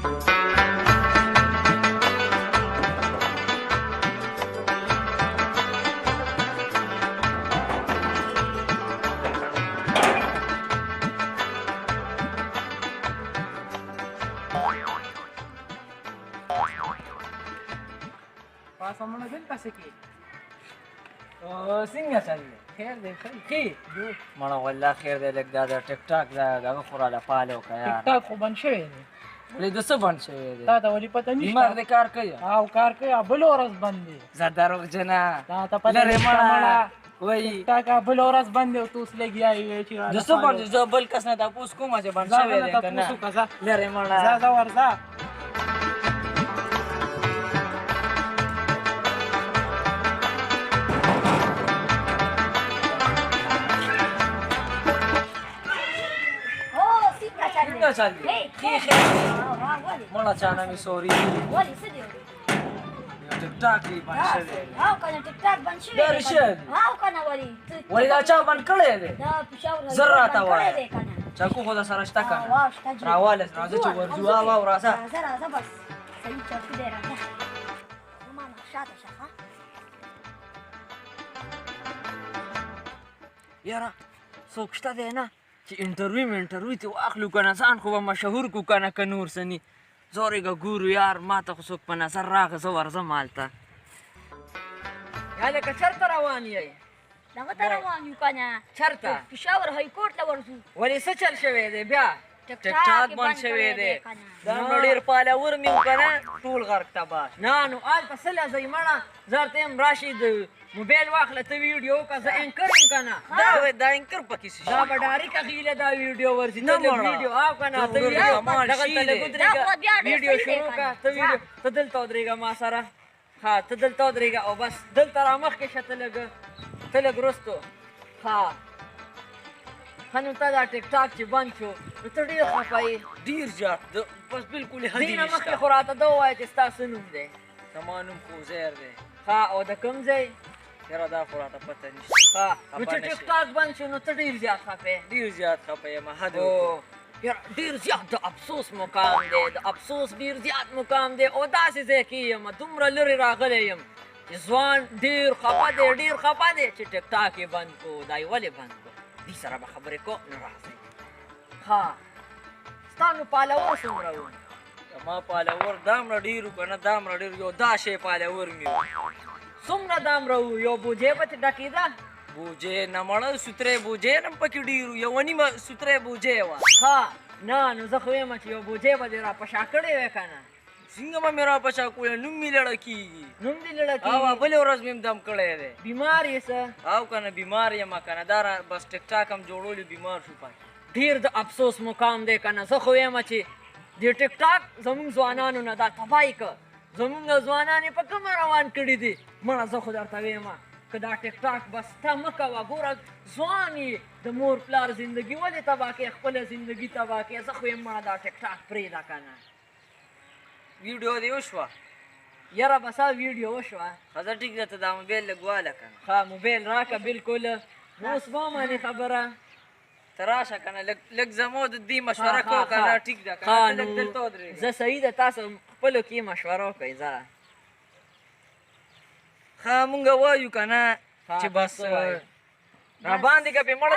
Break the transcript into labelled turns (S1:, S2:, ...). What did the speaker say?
S1: Pasa mana din kasi ki.
S2: څنګه چل دی؟
S1: خیر دی
S2: ښې مړه والله خیر دی لږ دا د ټیک ټاک دغه خو راله فالو که
S1: ټیک
S2: یاره
S1: ټاک خو بند شوی دی.
S2: ولې د څه بند شوی دی؟
S1: تا ته ولې پته
S2: بیمار
S1: نشته؟
S2: دی کار کوي
S1: او کار کوي بل ورځ بند دی.
S2: زه دروغجنه
S1: تا ته پته
S2: لرې
S1: نشته
S2: مړه
S1: مړه.
S2: وایي
S1: ټیک ټاک بل ورځ بند دی او ته اوس لګیا یې چې
S2: د څه بند زه بل کس نه تپوس کوم چې بند شوی دی که نه لرې مړه
S1: ځه ورځه.
S2: څنګه چل دی؟ ښې مړه چانه مې سوري ټیک ټاک یې بند شوی دی دا رښتیا دی ولې دا چا بند کړی دی زر راته وایه چاکو خو در سره شته که نه راواله راځه چې ورځو او راځه یاره څوک شته دی نه چې انټرویو ته واخلو که نه ځان خو به مشهور کړو که نه که نور څه ني زورېږه ګورو یار ما ته خو څوک په نظر راغی زه ورځم هلته یا لکه چېرته روان یې
S3: دغه ته روان یو کنه
S2: چېرته
S3: پېښور های کورټ ته ورځو
S2: ولې څه چل شوی دی بیا
S3: ټیک
S2: ټیک ټاک بند شوی دی دا نو ډېر پالور مې و که نه ټول غرق تباه نه نو هلته څه لځئ مړه زه ورته یم راشي د موبایل واخله ته ویډیو وکړه زه اینکر یم که نه دا اینکر پکې څه دا به ډارېکه خیله دا ویډیو ورځي ته لږ ویډیو او که نه ته دغلته لږ ودرېږه ویډیو شروع کړه ته ویډیو ته دلته ودرېږه ما سره ها ته دلته ودرېږه او بس دلته را مخکې شه ته لږ وروستو ها ښه نو ته دا ټیک ټاک چې بند شو نو ته ډېر خفه یې ډېر زیات بس بلکل یې حدي نشته دې نه مخکې خو راته ده ووایه چې ستا څه نوم دی زما نوم خو زیر دی ها او د کوم ځای یاره دا خو راته پته نشته ها نو چې ټیک ټاک بند شو نو ته ډېر زیات خفه یې ډېر زیات خفه یم حد یاره ډېر زیات د افسوس مقام دی د افسوس ډېر زیات مقام دی او داسې ځای کې یم دومره لرې راغلی یم چې ځوان ډېر خفه دی چې ټیک ټاک یې بند کړو دا یې ولې بند کړو دې سره به خبرې کوم نو راځئ ها ستا نو پالور څومره و زما پالور دامره ډېر و که نه دامره ډېر یو دا شی پالور مې و څومره دامره و یو بوجۍ پکې ډکېده بوجۍ نه مړه سوتری بوجۍ نه پکې ډېر و یوه نیمه سوتری بوجۍ وه ها نه نو زه خو یم چې یو بوجۍ به دې را پشا کړې وې که نه څنګه به مې را پشا کړې نوم مې لړه کېږي نوم دې لړه کېږي او بلې ورځ مې هم دم کړی دی بیمار یې څه او که نه بیمار یم که نه دا بس ټیک ټاک هم جوړولو بیمار شو پاتې ډېر د افسوس مقام دی که نه زه خو یم چې دې ټیک ټاک زموږ ځوانانو نه دا تباهي که زموږ ځوانان یې په کومه روان کړي دي مړه زه خو درته وایم که دا ټیک ټاک بس ته مه کوه ګوره ځوان یې د مور پلار زندګي ولې تباه کوې خپله زندګي تباه کوې زه خو یم مړه دا ټیک ټاک پرېږده که نه ویډیو دې وشوه یاره بس ویډیو وشوه ښه ټیک ده ته دا موبایل لږ واله که نه ښه موبایل راکړه بلکل نو اوس به ومنې خبره ته راشه که نه لږ زما د دې مشوره کوه که نه ټیک ده که نه ته لږ دلته ودرېږه زه صحیح ده تاسو خپلو کې مشوره وکړئ ځه ښه مونږ وایو که نه چې بس راباندې که پې مړه